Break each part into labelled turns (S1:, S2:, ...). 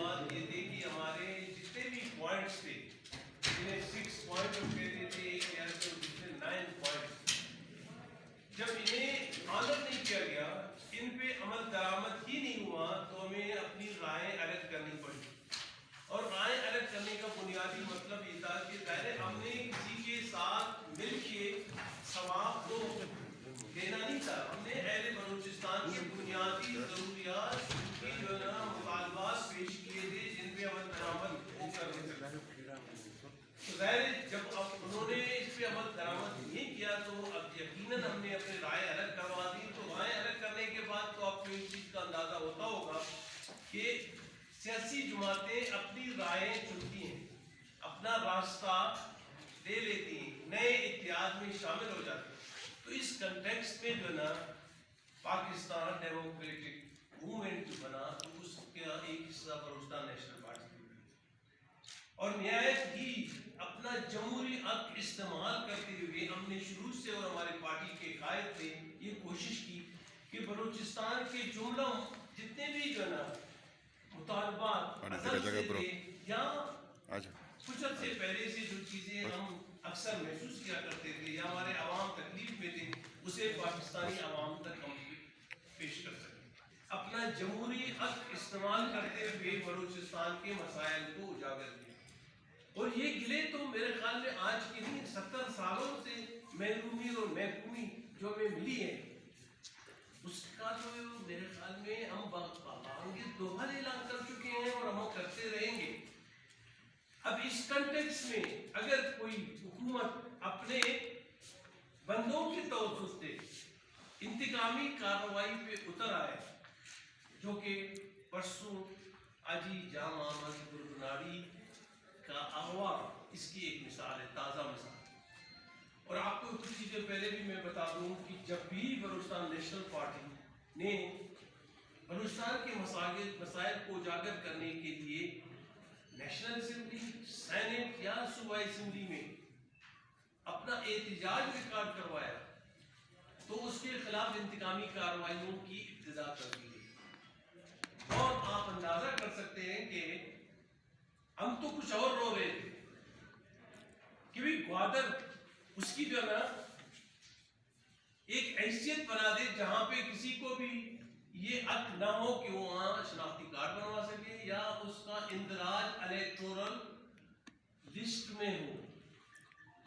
S1: بات یہ تھی کہ ہمارے جتنے بھی پوائنٹس تھے، جنہیں 6 پوائنٹ کہتے تھے، ایک یا تو دوسرے 9 پوائنٹ، جب انہیں آنر نہیں کیا گیا، ان پہ عمل درآمد ہی نہیں ہوا، تو ہمیں اپنی رائے الگ کرنی پڑی. اور رائے الگ کرنے کا بنیادی مطلب یہ تھا کہ ظاہر ہم نے کسی کے ساتھ مل کے ثواب کو دینا نہیں تھا. ہم نے اہل بلوچستان کے بنیادی ضروریات کی جو ہے نا مطالبات پیش کیے تھے، جن پہ عمل درآمد وہ کرنے تھے. ظاہر جب اب انہوں نے اس پہ عمل درآمد نہیں کیا تو اب یقیناً ہم نے اپنے رائے الگ کروا دی. تو رائے الگ کرنے کے بعد تو آپ کو اس چیز کا اندازہ ہوتا ہوگا کہ سیاسی جماعتیں اپنی رائے چنتی ہیں، اپنا راستہ دے لیتی ہیں، نئے اتحاد میں شامل ہو جاتی ہیں. تو اس کنٹیکسٹ میں جو نا پاکستان ڈیموکریٹک موومنٹ جو بنا، اس کا ایک حصہ بلوچستان نیشنل پارٹی بھی، اور نہایت ہی اپنا جمہوری حق استعمال کرتے ہوئے ہم نے شروع سے، اور ہماری پارٹی کے قائد نے یہ کوشش کی کہ بلوچستان کے جملہ جتنے بھی جو نا مطالبات ازل سے تھے یا کچھ عرصے پہلے سے جو چیزیں ہم اکثر محسوس کیا کرتے تھے یا ہمارے عوام تکلیف میں تھے، اسے پاکستانی عوام تک ہم پیش کر سکیں. اپنا جمہوری حق استعمال کرتے ہوئے بلوچستان کے مسائل کو اجاگر کیا. اور یہ گلے تو میرے خیال میں آج کے نہیں، 70 سالوں سے محرومی اور محکومی جو ہمیں ملی ہے، اس کا تو میرے خیال میں ہم بآنگے دوبارہ اعلان کر چکے ہیں اور ہم کرتے رہیں گے. اب اس کنٹیکس میں اگر کوئی حکومت اپنے بندوں کے توسط سے انتقامی کارروائی پہ اتر آئے، جو کہ پرسوں حاجی جام محمد گرگناڑی کا اغوا اس کی ایک مثال ہے، تازہ مثال. اور آپ کو کچھ چیزیں پہلے بھی میں بتا دوں کہ جب بھی بلوچستان نیشنل پارٹی نے بلوچستان کے مسائل کو اجاگر کرنے کے لیے نیشنل اسمبلی، سینٹ یا صوبائی اسمبلی میں اپنا احتجاج ریکارڈ کروایا، تو اس کے خلاف انتقامی کارروائیوں کی ابتدا کر دی گئی. اور آپ اندازہ کر سکتے ہیں کہ ہم تو کچھ اور رو رہے تھے کہ بھی گوادر اس کی جو ہے نا ایک حیثیت بنا دے جہاں پہ کسی کو بھی یہ حق نہ ہو کہ وہ وہاں شناختی کارڈ بنوا سکے یا اس کا اندراج الیکٹورل لسٹ میں ہو.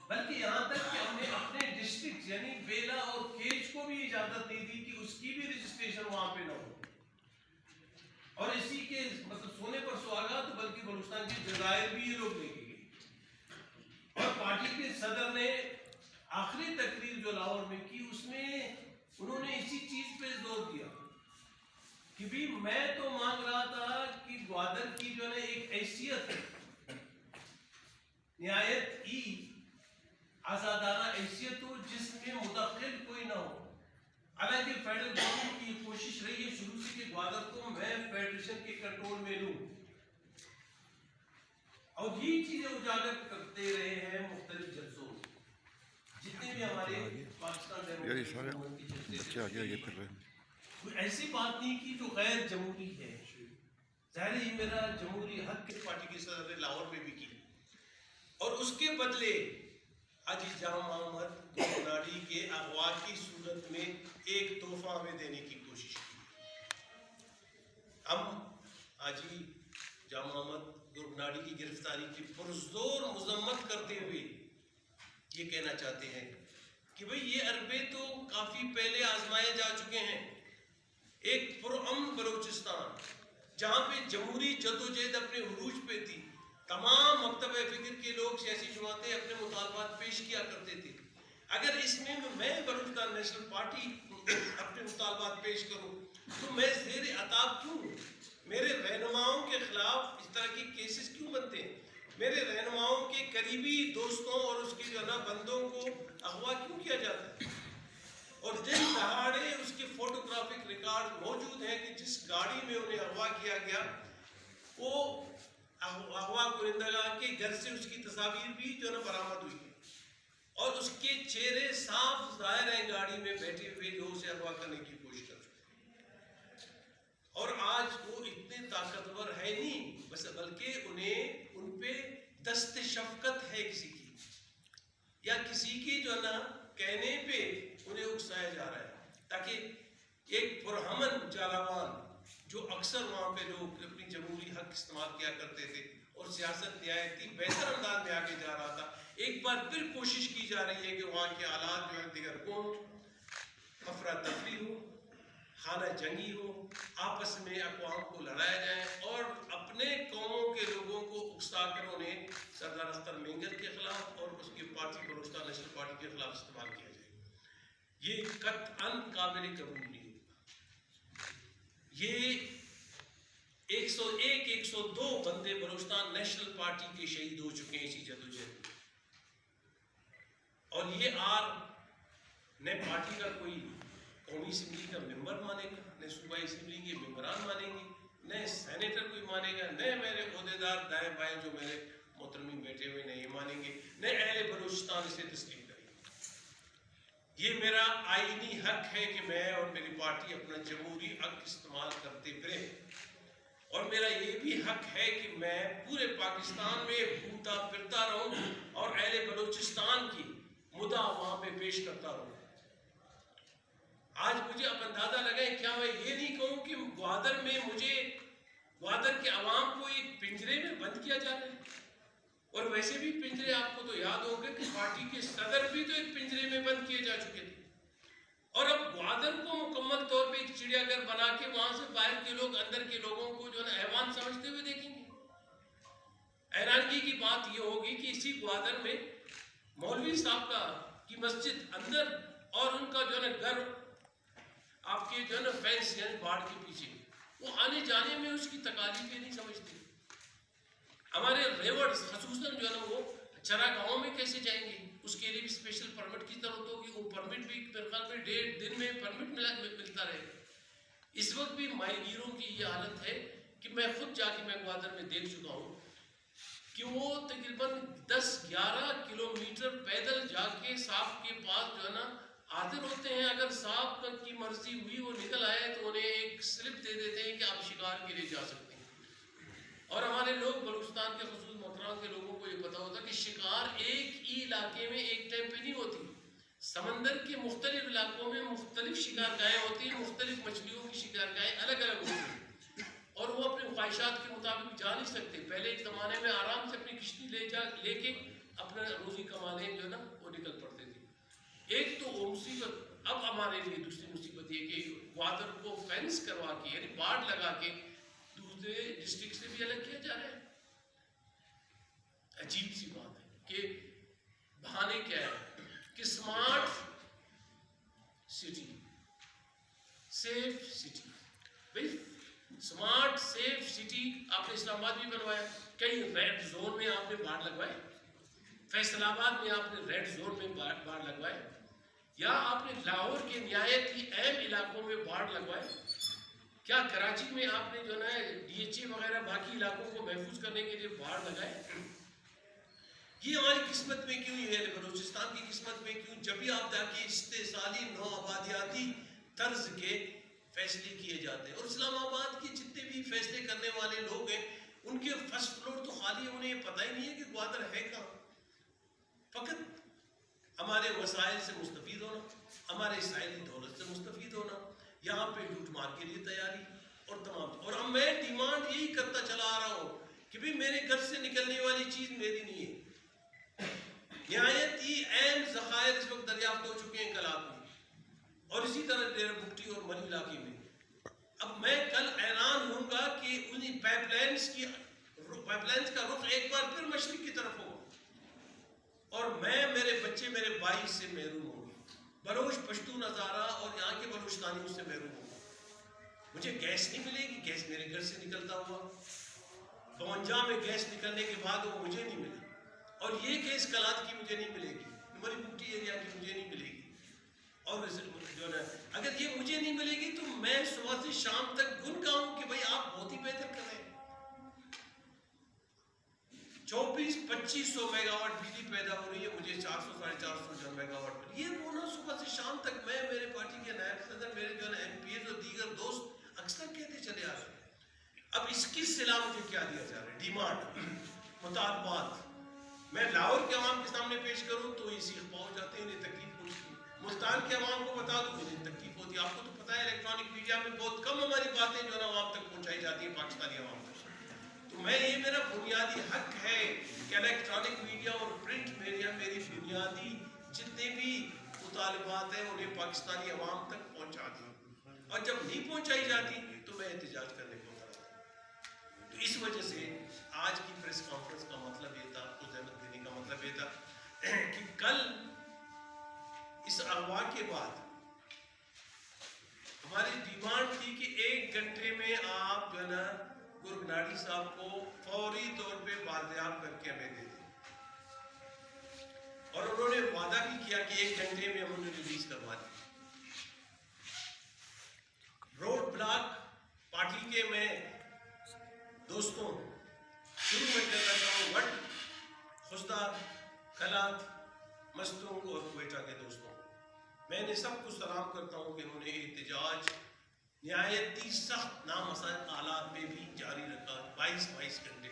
S1: بلکہ یہاں تک کہ ہم نے اپنے ڈسٹرکٹ یعنی بیلا اور کیج کو بھی اجازت نہیں دی کہ اس کی بھی رجسٹریشن وہاں پہ نہ ہو. اور اسی کے مطلب سونے پر سہاگا، تو بلکہ بلوچستان کی جزائر بھی یہ لوگ لے کے گئے. اور پارٹی کے صدر نے آخری تقریر جو لاہور میں کی، اس میں انہوں نے اسی چیز پہ زور دیا کہ بھی میں تو مانگ رہا تھا کہ گوادر کی جو ہے ایک حیثیت ہے، نہایت ہی آزادانہ حیثیت ہو، جس میں مداخل کوئی نہ ہو. حالانکہ فیڈرل گورنمنٹ کی یہ کوشش رہی ہے شروع سے کہ گوادر کو میں فیڈریشن کے کنٹرول میں لوں، اور یہ چیزیں اجاگر کرتے رہے ہیں مختلف جلسوں میں. جتنے بھی ہمارے پاکستان ڈیموکریٹک کی جلسے، کوئی ایسی بات نہیں کی جو غیر جمہوری ہے. ظاہر یہ میرا جمہوری حق پارٹی کے صدر نے لاہور میں بھی کی، اور اس کے بدلے حاجی جام محمد گرگناڑی کے اغوا کی صورت میں ایک تحفہ ہمیں دینے کی کوشش کی. ہم حاجی جام محمد گرگناڑی کی گرفتاری کی پرزور مذمت کرتے ہوئے یہ کہنا چاہتے ہیں کہ بھئی یہ عربے تو کافی پہلے آزمائے جا چکے ہیں. ایک پرامن بلوچستان جہاں پہ جمہوری جدوجہد اپنے عروج پہ تھی، تمام مکتبہ فکر کے لوگ، سیاسی جماعتیں اپنے مطالبات پیش کیا کرتے تھے. اگر اس میں بلوچستان نیشنل پارٹی اپنے مطالبات پیش کروں تو میں زیر عتاب کیوں ہوں؟ میرے رہنماؤں کے خلاف اس طرح کی کیسز کیوں بنتے ہیں؟ میرے رہنماؤں کے قریبی دوستوں اور اس کے جو ہے نا بندوں کو اغوا کیوں کیا جاتا ہے؟ اور دن دہاڑے اس کے فوٹوگرافک ریکارڈ موجود ہیں کہ جس گاڑی میں انہیں اغوا کیا گیا، وہ اغوا کنندگان کے گھر سے اس کی تصاویر بھی جو ہے نا برآمد ہوئی ہے، اور اس کے چہرے صاف ظاہر ہیں گاڑی میں بیٹھے ہوئے جو اسے اغوا کرنے کی کوشش کر چکے ہیں. اور آج وہ اتنے طاقتور ہے نہیں بس بلکہ انہیں ان پہ دست شفقت ہے کسی کی، یا کسی کی جو ہے نا کہنے پہ انہیں اکسایا جا رہا ہے، تاکہ ایک پرہمن جالاوان جو اکثر وہاں پہ لوگ اپنی جمہوری حق استعمال کیا کرتے تھے اور سیاست نہایت بہتر انداز میں آگے جا رہا تھا، ایک بار پھر کوشش کی جا رہی ہے کہ وہاں کے حالات جو ہے دیگر کون افراتفری ہو، خانہ جنگی ہو، آپس میں اقوام کو لڑایا جائے اور اپنے قوموں کے لوگوں کو اکسا کر انہیں سردار اختر مینگر کے خلاف اور اس کی پارٹی بلوچستان نیشنل پارٹی کے خلاف استعمال کیا جائے، یہ قطعاً قابل قبول نہیں ہوگا۔ یہ 101 102 بندے بلوچستان نیشنل پارٹی کے شہید ہو چکے ہیں اسی جدوجہد میں، اور یہ آر نہ پارٹی کا کوئی قومی اسمبلی کا ممبر مانے گا، نہ صوبائی اسمبلی کے ممبران مانیں گے، نہ سینیٹر کوئی مانے گا، نہ میرے عہدیدار دائیں بائیں جو میرے محترمین بیٹھے ہوئے نہیں مانیں گے، نہ اہل بلوچستان اسے تسلیم کریں گے۔ یہ میرا آئینی حق ہے کہ میں اور میری پارٹی اپنا جمہوری حق استعمال کرتے پھریں، اور میرا یہ بھی حق ہے کہ میں پورے پاکستان میں گھومتا پھرتا رہوں اور اہل بلوچستان کی مدعا وہاں پہ پیش کرتا رہوں۔ آج مجھے اب اندازہ لگائیں، کیا میں یہ نہیں کہوں کہ گوادر میں مجھے گوادر کے عوام کو ایک پنجرے میں بند کیا جا رہا ہے، اور ویسے بھی پنجرے آپ کو تو یاد ہوں گے کہ پارٹی کے صدر بھی تو ایک پنجرے میں بند کیے جا چکے تھے، اور اب گوادر کو مکمل طور پہ ایک چڑیا گھر بنا کے وہاں سے باہر کے لوگ اندر کے لوگوں کو جو ہے حیوان سمجھتے ہوئے دیکھیں گے۔ حیرانگی کی بات یہ ہوگی کہ اسی گوادر میں مولوی صاحب کی مسجد اندر اور ان کا جو ہے گھر آپ کے جو ہے نا فینس یعنی باڑ کے پیچھے، وہ آنے جانے میں اس کی تکالیف نہیں سمجھتے۔ ہمارے ریورز خصوصاً جو ہے نا وہ چراگاہوں میں کیسے جائیں گے، اس کے لیے بھی اسپیشل پرمٹ کی ضرورت ہوگی، وہ پرمٹ بھی میرے خیال میں 1.5 دن میں پرمٹ ملتا رہے گا۔ اس وقت بھی ماہی گیروں کی یہ حالت ہے کہ میں خود جا کے میں گوادر میں دیکھ چکا ہوں کہ وہ تقریباً 10-11 کلومیٹر پیدل جا کے سانپ کے پاس جو ہے نا حاضر ہوتے ہیں۔ اگر سانپ کی مرضی ہوئی وہ نکل آئے تو انہیں ایک سلپ دے دیتے ہیں کہ آپ شکار کے لیے جا سکتے ہیں۔ اور ہمارے لوگ بلوچستان کے خصوص محترم کے لوگوں کو یہ پتا ہوتا کہ شکار ایک ہی علاقے میں ایک ٹائم پہ نہیں ہوتی، سمندر کے مختلف علاقوں میں مختلف شکار گاہیں ہوتی ہیں، مختلف مچھلیوں کی شکار گاہیں الگ الگ ہوتی ہیں، اور وہ اپنے خواہشات کے مطابق جا نہیں سکتے۔ پہلے ایک زمانے میں آرام سے اپنی کشتی لے کے اپنا روزی کمانے جو ہے نا وہ نکل پڑتے تھے۔ ایک تو وہ مصیبت، اب ہمارے لیے دوسری مصیبت یہ کہ گوادر کو فینس کروا کے یعنی باڑ لگا کے دوسرے ڈسٹرکٹ سے بھی الگ کیا جا رہا ہے۔ عجیب سی بات ہے کہ بہانے کیا ہے کہ سمارٹ سٹی، سیف سٹی، بھئی سمارٹ سیف سٹی آپ نے اسلام آباد بھی بنوایا، کئی ریڈ زون میں آپ نے باڑ لگوائے، فیصل آباد میں آپ نے ریڈ زون میں باڑ لگوائے، یا آپ نے لاہور کے نہایت ہی اہم علاقوں میں باڑ لگوائے، کیا کراچی میں آپ نے جو ہے ڈی ایچ اے وغیرہ باقی علاقوں کو محفوظ کرنے کے لیے باڑ لگائے؟ یہ ہماری قسمت میں کیوں ہے، بلوچستان کی قسمت میں کیوں؟ جب بھی آپ دیکھیں استحصالی نو آبادیاتی طرز کے فیصلے کیے جاتے ہیں، اور اسلام آباد کے جتنے بھی فیصلے کرنے والے لوگ ہیں ان کے فرسٹ فلور تو خالی، انہیں پتہ ہی نہیں ہے کہ گوادر ہے کہاں۔ فقط ہمارے وسائل سے مستفید ہونا، ہمارے سائلی دولت سے مستفید ہونا، یہاں پہ لوٹ مار کے لیے تیاری اور تمام، اور اب میں ڈیمانڈ یہی کرتا چلا آ رہا ہوں کہ بھی میرے گھر سے نکلنے والی چیز میری نہیں ہے۔ نہایت ہی اہم ذخائر اس وقت دریافت ہو چکے ہیں کلات میں، اور اسی طرح ڈیرہ بگٹی اور مری علاقے میں۔ اب میں کل حیران ہوں گا کہ انہیں پائپ لائنز کا رخ ایک بار پھر مشرق کی طرف ہوگا، اور میں میرے بچے میرے بھائی سے محروم ہوں گے، بلوچ پشتو نظارہ اور یہاں کے بلوچستانیوں سے محروم ہوں گا۔ مجھے گیس نہیں ملے گی، گیس میرے گھر سے نکلتا ہوا 52 میں گیس نکلنے کے بعد وہ مجھے نہیں ملا، اور یہ گیس کلات کی مجھے نہیں ملے گی، مری بگٹی ایریا کی مجھے نہیں ملے گی، اور جو ہے اگر یہ مجھے نہیں ملے گی تو میں صبح سے شام تک گن گاؤں کہ بھئی آپ بہت ہی بہتر کر رہے ہیں۔ 2400-2500 میگا واٹ بجلی پیدا ہو رہی ہے، مجھے 400-450 میگا واٹ، یہ رونا صبح سے شام تک میں، میرے پارٹی کے نائب صدر، میرے جو ہے ایم پی ایز اور دیگر دوست اکثر کہتے چلے آ رہے ہیں۔
S2: اب اس کی صلاح مجھے کیا دیا جا رہا ہے؟ ڈیمانڈ، مطالبات میں لاہور کے عوام کے سامنے پیش کروں تو یہ سیخ پہنچ جاتے ہیں، انہیں تکلیف ہوتی ہے. ملتان کے عوام کو بتا دوں انہیں تکلیف ہوتی ہے. آپ کو تو پتا ہے الیکٹرانک میڈیا میں بہت کم ہماری باتیں جو ہے نا عوام تک پہنچائی جاتی ہیں، پاکستانی عوام تک. تو میں یہ میرا بنیادی حق ہے کہ الیکٹرانک میڈیا اور پرنٹ میڈیا میری بنیادی جتنے بھی مطالبات ہیں انہیں پاکستانی عوام تک پہنچا دیں، اور جب نہیں پہنچائی جاتی تو میں احتجاج کرنے کو اترا. تو اس وجہ سے آج کی پریس کانفرنس کا مطلب یہ تھا، آپ کو ذہنت دینے کا مطلب یہ تھا کہ کل اس اغوا کے بعد ہماری ڈیمانڈ تھی کہ 1 گھنٹے میں آپ جو ہے نا گرگناڑی صاحب کو فوری طور پہ بازیاب کر کے ہمیں دے دیں، اور انہوں نے وعدہ بھی کیا کہ 1 گھنٹے میں ہم انہیں ریلیز کروا دیں. روڈ بلاک پارٹی کے میں دوستوں شروع میں کہنا چاہوں وٹ خوشدار کلات مستونگ اور کوئٹہ کے دوستوں، میں نے سب کو سلام کرتا ہوں کہ انہوں نے احتجاج نہایت ہی سخت نامساعد حالات میں بھی جاری رکھا 22 گھنٹے.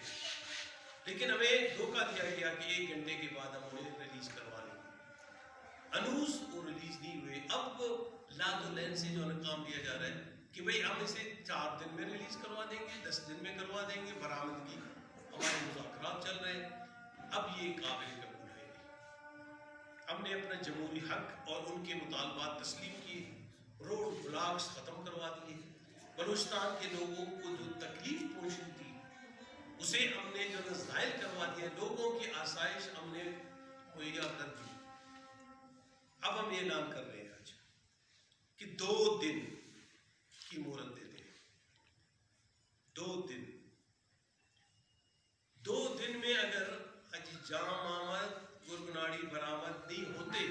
S2: لیکن ہمیں دھوکہ دیا گیا کہ 1 گھنٹے کے بعد ہم انہیں ریلیز کروا لیں گے. انوس وہ ریلیز نہیں ہوئے. اب لاد و لین سے جو ہے کام لیا جا رہا ہے کہ بھئی ہم اسے 4 دن میں ریلیز کروا دیں گے، 10 دن میں کروا دیں گے. برآمدگی ہمارے مذاکرات چل رہے ہیں. اب یہ قابل قبول ہے نہیں. ہم نے اپنا جمہوری حق اور ان کے مطالبات تسلیم کیے، روڈ بلاکس ختم کروا دیے. بلوچستان کے لوگوں کو جو تکلیف پہنچی تھی اسے ہم نے جو ہے ظاہر کروا دیا. لوگوں کی آسائش ہم نے مہیا کر دی. اب ہم یہ اعلان کر رہے ہیں آج کہ 2 دن کی مہلت دے دیں. 2 دن 2 دن میں اگر حاجی جام آمد گرگناڑی برآمد نہیں ہوتے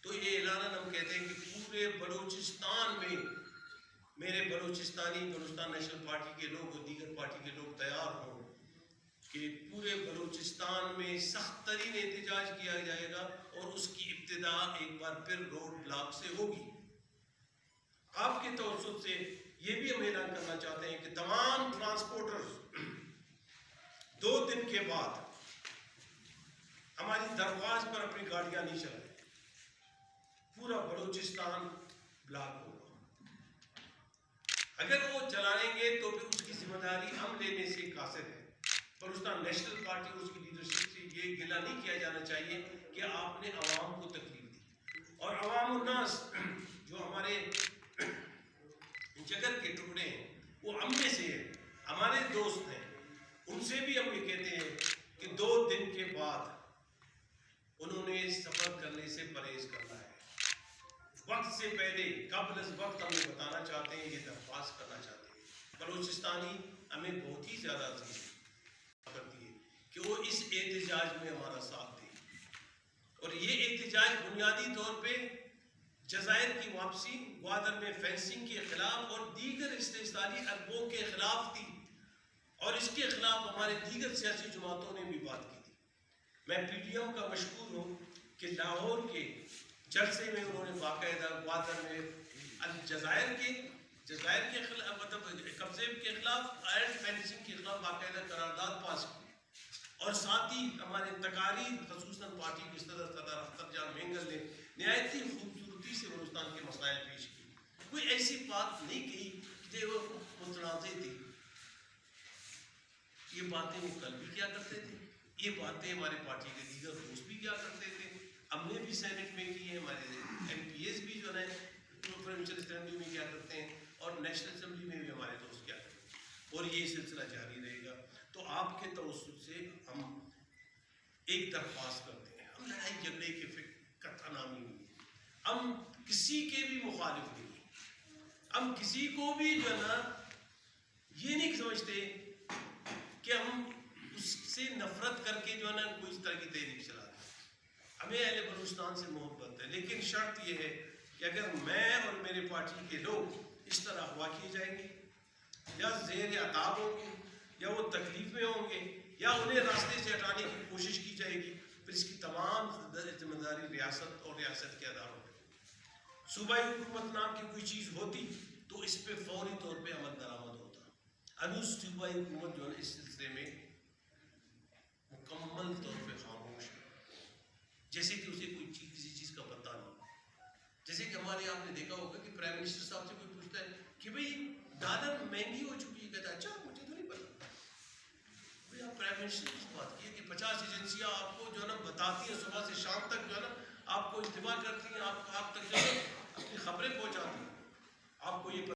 S2: تو یہ اعلان ہم کہتے ہیں کہ پورے بلوچستان میں میرے بلوچستان نیشنل پارٹی کے لوگ اور دیگر پارٹی کے لوگ تیار ہوں کہ پورے بلوچستان میں سخت ترین احتجاج کیا جائے گا، اور اس کی ابتدا ایک بار پھر روڈ بلاک سے ہوگی. آپ کے توسط سے یہ بھی ہم اعلان کرنا چاہتے ہیں کہ تمام ٹرانسپورٹرز 2 دن کے بعد ہماری درخواست پر اپنی گاڑیاں نہیں چلائیں. پورا بلوچستان بلاک ہوگا. اگر وہ چلائیں گے تو پھر اس کی ذمہ داری ہم لینے سے قاصر ہے. بلوچستان نیشنل پارٹی اور اس کی لیڈرشپ سے یہ گلہ نہیں کیا جانا چاہیے کہ آپ نے عوام کو تکلیف دی. اور عوام الناس جو ہمارے جگر کے ٹکڑے ہیں وہ ہم میں سے ہیں، ہمارے دوست ہیں، ان سے بھی ہم یہ کہتے ہیں کہ 2 دن کے بعد انہوں نے سفر کرنے سے پرہیز کرنا ہے. وقت سے پہلے قبل از وقت ہمیں بتانا چاہتے ہیں، یہ درخواست کرنا چاہتے ہیں. بلوچستانی ہمیں بہت ہی زیادہ عزیز کرتی ہے کہ وہ اس احتجاج میں ہمارا ساتھ دے. اور یہ احتجاج بنیادی طور پہ جزائر کی واپسی، گوادر میں فینسنگ کے خلاف اور دیگر استحصالی حربوں کے خلاف تھی، اور اس کے خلاف ہمارے دیگر سیاسی جماعتوں نے بھی بات کی تھی. میں پی ڈی ایم کا مشکور ہوں کہ لاہور کے جلسے میں انہوں نے باقاعدہ گوادر میں الجزائر کے خلاف مطلب قبضے کے خلاف اینڈ فینسنگ کے خلاف باقاعدہ قرارداد پاس کی، اور ساتھ ہی ہمارے تقاریر خصوصاً پارٹی کے صدر اختر جان مینگل نے نہایت ہی خوبصورتی سے بلوچستان کے مسائل پیش کی. کوئی ایسی بات نہیں کہی کہ وہ متنازع تھی. یہ باتیں وہ کل بھی کیا کرتے تھے، یہ باتیں ہمارے پارٹی کے دیگر دوست بھی کیا کرتے تھے. ہم نے بھی سینٹ میں کی ہے، ہمارے ایم پی ایس بھی جو ہے پروونشل اسمبلی میں کیا کرتے ہیں، اور نیشنل اسمبلی میں بھی ہمارے دوست کیا کرتے ہیں، اور یہ سلسلہ جاری رہے گا. تو آپ کے توسط سے ہم ایک درخواست کرتے ہیں. ہم لڑائی جھگڑے کے قطع نامی نہیں ہیں، ہم کسی کے بھی مخالف نہیں ہیں. ہم کسی کو بھی جو ہے نا یہ نہیں سمجھتے کہ ہم اس سے نفرت کر کے جو ہے نا کوئی اس طرح کی تحریک چلا رہے ہیں. ہمیں اہل بلوچستان سے محبت ہے، لیکن شرط یہ ہے کہ اگر میں اور میرے پارٹی کے لوگ اس طرح اغوا کیے جائیں گے یا زیر عتاب ہوں گے یا وہ تکلیف میں ہوں گے یا انہیں راستے سے ہٹانے کی کوشش کی جائے گی، پھر اس کی تمام ذمہ داری ریاست اور ریاست کے اداروں پر. صوبائی حکومت نام کی کوئی چیز ہوتی تو اس پہ فوری طور پہ عمل درآمد ہوتا. انوس صوبائی حکومت جو ہے اس سلسلے میں مکمل طور پہ خاموش ہے، جیسے کہ اسے کوئی چیز کسی چیز کا پتہ نہیں۔ جیسے کہ ہمارے آپ نے دیکھا ہوگا کہ پرائم منسٹر صاحب سے کوئی پوچھتا ہے کہ بھئی ڈالر مہنگی ہو چکی ہے، کہتا ہے اچھا مجھے تو نہیں پتا۔ بھئی آپ پرائم منسٹر کی بات کی کہ 50 ایجنسیاں آپ کو جو ہے نا بتاتی ہیں، صبح سے شام تک جو ہے نا آپ کو اطلاع کرتی ہیں، آپ تک جو ہے اپنی خبریں پہنچاتی ہیں، آپ کو یہ